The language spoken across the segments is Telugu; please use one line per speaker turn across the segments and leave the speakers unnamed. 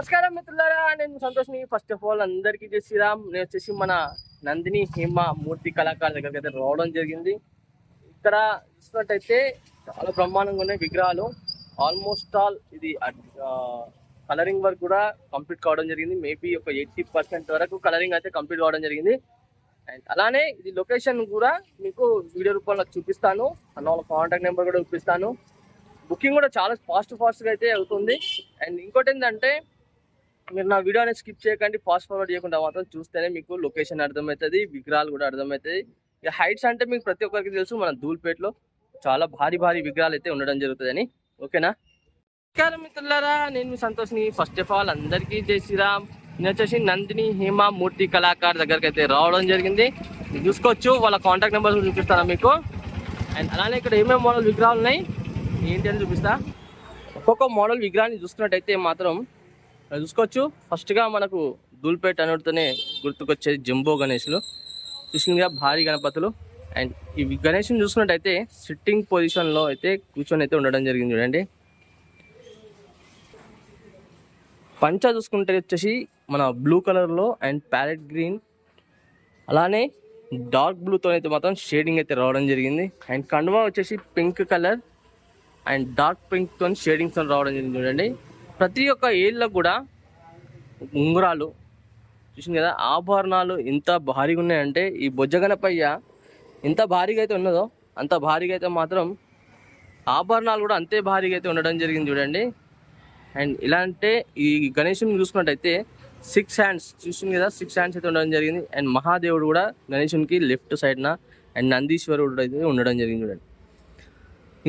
నమస్కారం మిత్రులారా, నేను సంతోష్ని. ఫస్ట్ ఆఫ్ ఆల్ అందరికీ జై శ్రీరామ్. నేను వచ్చేసి మన నందిని హేమ మూర్తి కళాకారుల దగ్గరికి అయితే రావడం జరిగింది. ఇక్కడ చూసినట్టయితే చాలా బ్రహ్మాండంగా ఉన్నాయి విగ్రహాలు. ఆల్మోస్ట్ ఆల్ ఇది కలరింగ్ వర్క్ కూడా కంప్లీట్ కావడం జరిగింది. మేబీ ఒక 80% వరకు కలరింగ్ అయితే కంప్లీట్ కావడం జరిగింది. అండ్ అలానే ఇది లొకేషన్ కూడా మీకు వీడియో రూపంలో చూపిస్తాను. అన్న వాళ్ళ కాంటాక్ట్ నెంబర్ కూడా చూపిస్తాను. బుకింగ్ కూడా చాలా ఫాస్ట్గా అయితే అవుతుంది. అండ్ ఇంకోటి ఏంటంటే, మీరు నా వీడియో అనేది స్కిప్ చేయకండి, ఫాస్ట్ ఫార్వర్డ్ చేయకుండా మాత్రం చూస్తేనే మీకు లొకేషన్ అర్థమవుతుంది, విగ్రహాలు కూడా అర్థమవుతాయి. ఇక హైట్స్ అంటే మీకు ప్రతి ఒక్కరికి తెలుసు, మన ధూల్పేటలో చాలా భారీ విగ్రహాలు అయితే ఉండడం జరుగుతుందని. ఓకేనా? నమస్కారం మిత్రులారా, నేను మీ సంతోష్ని. ఫస్ట్ ఆఫ్ ఆల్ అందరికీ జై శ్రీరామ్. నేను వచ్చేసి నందిని హేమ మూర్తి కళాకారు దగ్గరికి అయితే రావడం జరిగింది. మీరు చూసుకోవచ్చు, వాళ్ళ కాంటాక్ట్ నెంబర్ చూపిస్తాను మీకు. అండ్ అలానే ఇక్కడ ఏమేమి మోడల్ విగ్రహాలు ఉన్నాయి ఏంటి అని చూపిస్తా. ఒక్కొక్క మోడల్ విగ్రహాన్ని చూసుకున్నట్టయితే మాత్రం చూసుకోవచ్చు. ఫస్ట్గా మనకు ధూల్పేట అనుడితోనే గుర్తుకొచ్చేది జంబో గణేష్లు, చూసిందిగా భారీ గణపతులు. అండ్ ఈ గణేష్ని చూసుకున్నట్టయితే సిట్టింగ్ పొజిషన్లో అయితే కూర్చొని అయితే ఉండడం జరిగింది. చూడండి, పంచ చూసుకుంటే వచ్చేసి మన బ్లూ కలర్లో అండ్ ప్యారెట్ గ్రీన్, అలానే డార్క్ బ్లూతో అయితే మాత్రం షేడింగ్ అయితే రావడం జరిగింది. అండ్ కండువా వచ్చేసి పింక్ కలర్ అండ్ డార్క్ పింక్తో షేడింగ్స్తో రావడం జరిగింది. చూడండి, ప్రతి ఒక్క ఏళ్ళకు కూడా ఉంగరాలు చూసింది కదా, ఆభరణాలు ఎంత భారీగా ఉన్నాయంటే, ఈ బొజ్జగనపయ్య ఎంత భారీగా అయితే ఉన్నదో అంత భారీగా అయితే మాత్రం ఆభరణాలు కూడా అంతే భారీగా అయితే ఉండడం జరిగింది. చూడండి, అండ్ ఇలా అంటే ఈ గణేశుని చూసుకున్నట్టయితే 6 హ్యాండ్స్ చూసింది కదా, 6 హ్యాండ్స్ అయితే ఉండడం జరిగింది. అండ్ మహాదేవుడు కూడా గణేశునికి లెఫ్ట్ సైడ్న అండ్ నందీశ్వరుడు అయితే ఉండడం జరిగింది. చూడండి,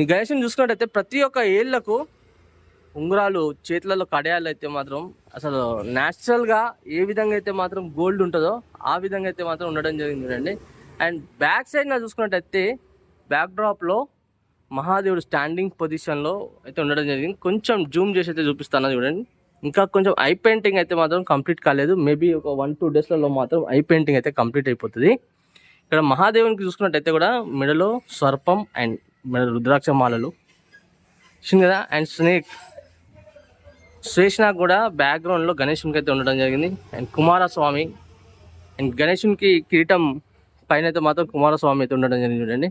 ఈ గణేశుని చూసుకున్నట్టయితే ప్రతి ఒక్క ఏళ్లకు ఉంగరాలు, చేతులలో కడియాలు అయితే మాత్రం అసలు న్యాచురల్గా ఏ విధంగా అయితే మాత్రం గోల్డ్ ఉంటుందో ఆ విధంగా అయితే మాత్రం ఉండడం జరిగింది. చూడండి, అండ్ బ్యాక్ సైడ్న చూసుకున్నట్టయితే బ్యాక్ డ్రాప్లో మహాదేవుడు స్టాండింగ్ పొజిషన్లో అయితే ఉండడం జరిగింది. కొంచెం జూమ్ చేసి అయితే చూపిస్తాను. చూడండి, ఇంకా కొంచెం ఐ పెయింటింగ్ అయితే మాత్రం కంప్లీట్ కాలేదు. మేబీ ఒక 1-2 డేస్లలో మాత్రం ఐ పెయింటింగ్ అయితే కంప్లీట్ అయిపోతుంది. ఇక్కడ మహాదేవునికి చూసుకున్నట్టయితే కూడా మెడలో సర్పం అండ్ మెడ రుద్రాక్ష మాలలు చూసింది కదా, అండ్ శ్రేష్నాగ్ కూడా బ్యాక్గ్రౌండ్లో గణేశునికి అయితే ఉండడం జరిగింది. అండ్ కుమారస్వామి అండ్ గణేశునికి కిరీటం పైన అయితే మాత్రం కుమారస్వామి అయితే ఉండడం జరిగింది. చూడండి,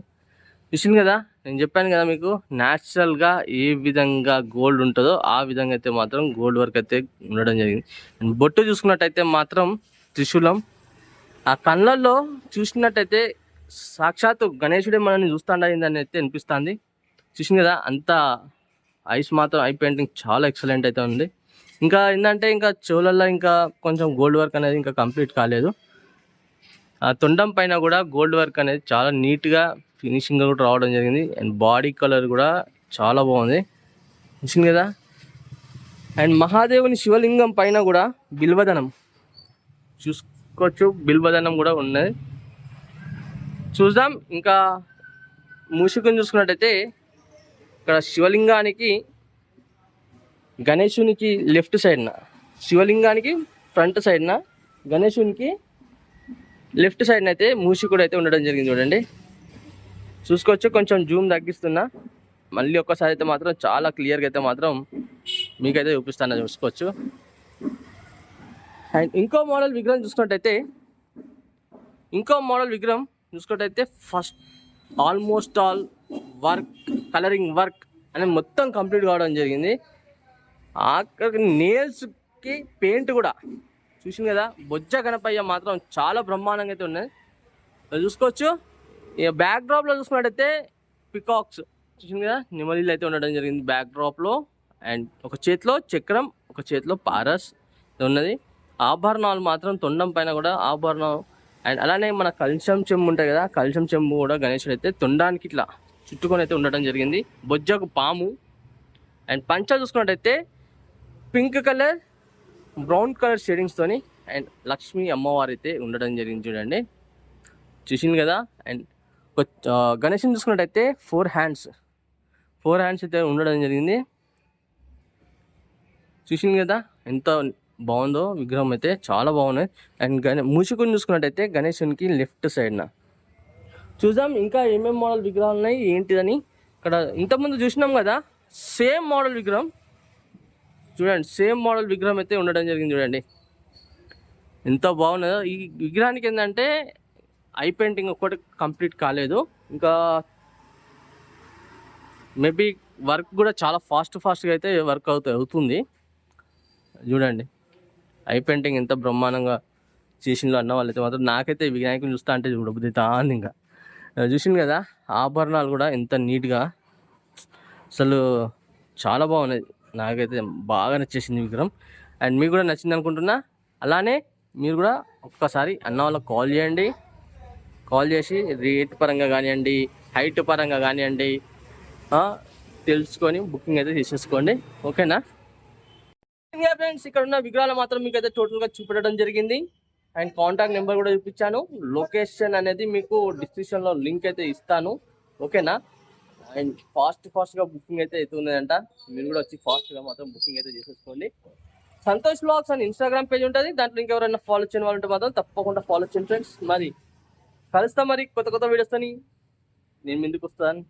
చూసింది కదా, నేను చెప్పాను కదా మీకు, న్యాచురల్గా ఏ విధంగా గోల్డ్ ఉంటుందో ఆ విధంగా అయితే మాత్రం గోల్డ్ వర్క్ అయితే ఉండడం జరిగింది. అండ్ బొట్టు చూసుకున్నట్టయితే మాత్రం త్రిశూలం, ఆ కళ్ళల్లో చూసినట్టయితే సాక్షాత్తు గణేశుడే మనల్ని చూస్తాడని అయితే అనిపిస్తుంది. చూసింది కదా, అంత ఐస్ మాత్రం ఐ పెయింటింగ్ చాలా ఎక్సలెంట్ అయితే ఉంది. ఇంకా ఏంటంటే, ఇంకా చెవులల్లో ఇంకా కొంచెం గోల్డ్ వర్క్ అనేది ఇంకా కంప్లీట్ కాలేదు. ఆ తొండం పైన కూడా గోల్డ్ వర్క్ అనేది చాలా నీట్గా ఫినిషింగ్ కూడా రావడం జరిగింది. అండ్ బాడీ కలర్ కూడా చాలా బాగుంది, చూసింది కదా. అండ్ మహాదేవుని శివలింగం పైన కూడా బిల్వదనం చూసుకోవచ్చు, బిల్వదనం కూడా ఉన్నది. చూద్దాం. ఇంకా మూషికం చూసుకున్నట్టయితే ఇక్కడ శివలింగానికి గణేశునికి లెఫ్ట్ సైడ్న, శివలింగానికి ఫ్రంట్ సైడ్న, గణేశునికి లెఫ్ట్ సైడ్న అయితే మూషికుడు అయితే ఉండడం జరిగింది. చూడండి, చూసుకోవచ్చు. కొంచెం జూమ్ తగ్గిస్తున్నా, మళ్ళీ ఒక్కసారి అయితే మాత్రం చాలా క్లియర్గా అయితే మాత్రం మీకైతే చూపిస్తాను, చూసుకోవచ్చు. అండ్ ఇంకో మోడల్ విగ్రహం చూసుకున్నట్టయితే first almost all work, colouring work అనేది మొత్తం కంప్లీట్ కావడం జరిగింది. అక్కడికి నేల్స్కి పెయింట్ కూడా చూసింది కదా, బొజ్జ గణపయ్య మాత్రం చాలా బ్రహ్మాండంగా అయితే ఉన్నది. చూసుకోవచ్చు. ఇక బ్యాక్ డ్రాప్లో చూసుకున్నట్టయితే పికాక్స్ చూసింది కదా, నెమలీలు అయితే ఉండడం జరిగింది బ్యాక్ డ్రాప్లో. అండ్ ఒక చేతిలో చక్రం, ఒక చేతిలో పారస్ ఉన్నది. ఆభరణాలు మాత్రం తొండం పైన కూడా ఆభరణం. అండ్ అలానే మన కలశం చెంబు ఉంటుంది కదా, కలశం చెంబు కూడా గణేశుడు అయితే తొండానికి ఇట్లా చుట్టుకొని అయితే ఉండడం జరిగింది. బొజ్జకు పాము. అండ్ పంచ చూసుకున్నట్టయితే పింక్ కలర్, బ్రౌన్ కలర్ షేడింగ్స్తోని అండ్ లక్ష్మీ అమ్మవారు అయితే ఉండడం జరిగింది. చూడండి, చూసింది కదా. అండ్ గణేశుని చూసుకున్నట్టయితే 4 హ్యాండ్స్ అయితే ఉండడం జరిగింది. చూసింది కదా, ఎంత బాగుందో విగ్రహం అయితే, చాలా బాగున్నాయి. అండ్ మూషికుని చూసుకున్నట్టయితే గణేశునికి లెఫ్ట్ సైడ్న. చూద్దాం ఇంకా ఏమేమి మోడల్ విగ్రహాలు ఉన్నాయి ఏంటిదని. ఇక్కడ ఇంతకుముందు చూసినాం కదా, సేమ్ మోడల్ విగ్రహం చూడండి సేమ్ మోడల్ విగ్రహం అయితే ఉండడం జరిగింది. చూడండి ఎంత బాగున్నదో. ఈ విగ్రహానికి ఏంటంటే ఐ పెయింటింగ్ ఒక్కటి కంప్లీట్ కాలేదు, ఇంకా మేబీ వర్క్ కూడా చాలా ఫాస్ట్గా అయితే వర్క్ అవుతుంది. చూడండి ఐ పెయింటింగ్ ఎంత బ్రహ్మాండంగా చేసిందో అన్న వాళ్ళైతే మాత్రం. నాకైతే వినాయకుని చూస్తా అంటే చూడబుద్ది తాను. ఇంకా చూసింది కదా ఆభరణాలు కూడా ఎంత నీట్గా, అసలు చాలా బాగున్నది. నాకైతే బాగా నచ్చేసింది విగ్రహం. అండ్ మీకు కూడా నచ్చింది అనుకుంటున్నా. అలానే మీరు కూడా ఒక్కసారి అన్న వాళ్ళకి కాల్ చేసి రేట్ పరంగా కానివ్వండి, హైట్ పరంగా కానివ్వండి తెలుసుకొని బుకింగ్ అయితే చేసేసుకోండి. ఓకేనా ఫ్రెండ్స్, ఇక్కడ ఉన్న విగ్రహాలు మాత్రం మీకు అయితే టోటల్గా చూపెట్టడం జరిగింది. అండ్ కాంటాక్ట్ నెంబర్ కూడా చూపించాను. లొకేషన్ అనేది మీకు డిస్క్రిప్షన్లో లింక్ అయితే ఇస్తాను. ఓకేనా. అండ్ ఫాస్ట్గా బుకింగ్ అయితే అవుతుందంట. మీరు కూడా వచ్చి ఫాస్ట్గా మాత్రం బుకింగ్ అయితే చేసేసుకోండి. సంతోష్ బ్లాగ్స్ అని ఇన్స్టాగ్రామ్ పేజ్ ఉంటుంది. దాంట్లో ఇంకెవరైనా ఫాలో చేయని వాళ్ళు ఉంటే మాత్రం తప్పకుండా ఫాలో చేయండి ఫ్రెండ్స్. మరి కలుస్తాం మరి కొత్త వీడియోస్తోని. నేను ముందుకు వస్తాను.